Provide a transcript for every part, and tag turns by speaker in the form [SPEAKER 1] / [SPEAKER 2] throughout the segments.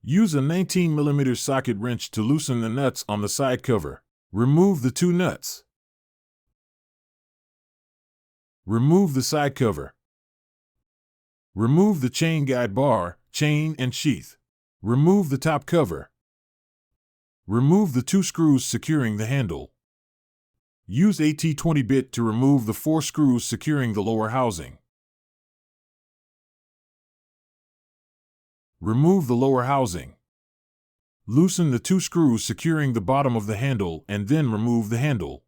[SPEAKER 1] Use a 19mm socket wrench to loosen the nuts on the side cover. Remove the 2 nuts. Remove the side cover. Remove the chain guide bar, chain, and sheath. Remove the top cover. Remove the 2 screws securing the handle. Use a T20 bit to remove the 4 screws securing the lower housing. Remove the lower housing. Loosen the 2 screws securing the bottom of the handle and then remove the handle.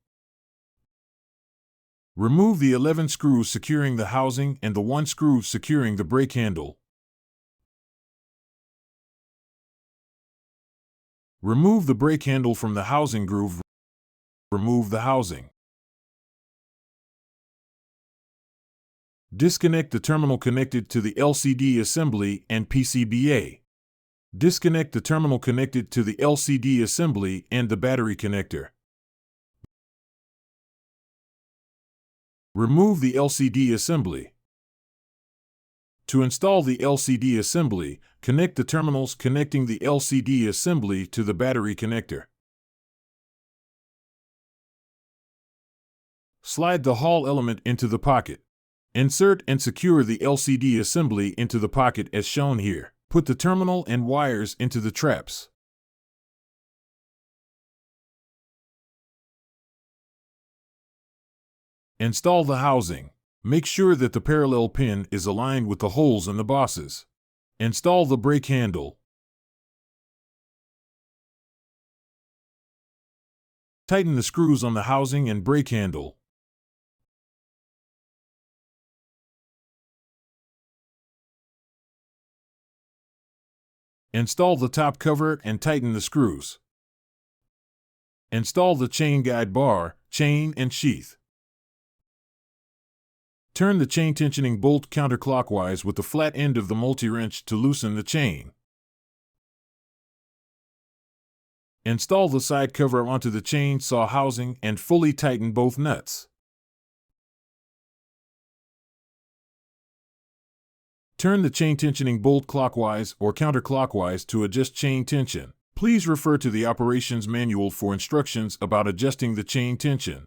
[SPEAKER 1] Remove the 11 screws securing the housing and the 1 screw securing the brake handle. Remove the brake handle from the housing groove. Remove the housing. Disconnect the terminal connected to the LCD assembly and PCBA. Disconnect the terminal connected to the LCD assembly and the battery connector. Remove the LCD assembly. To install the LCD assembly, connect the terminals connecting the LCD assembly to the battery connector. Slide the Hall element into the pocket. Insert and secure the LCD assembly into the pocket as shown here. Put the terminal and wires into the traps. Install the housing. Make sure that the parallel pin is aligned with the holes in the bosses. Install the brake handle. Tighten the screws on the housing and brake handle. Install the top cover and tighten the screws. Install the chain guide bar, chain, and sheath. Turn the chain tensioning bolt counterclockwise with the flat end of the multi-wrench to loosen the chain. Install the side cover onto the chainsaw housing and fully tighten both nuts. Turn the chain tensioning bolt clockwise or counterclockwise to adjust chain tension. Please refer to the operations manual for instructions about adjusting the chain tension.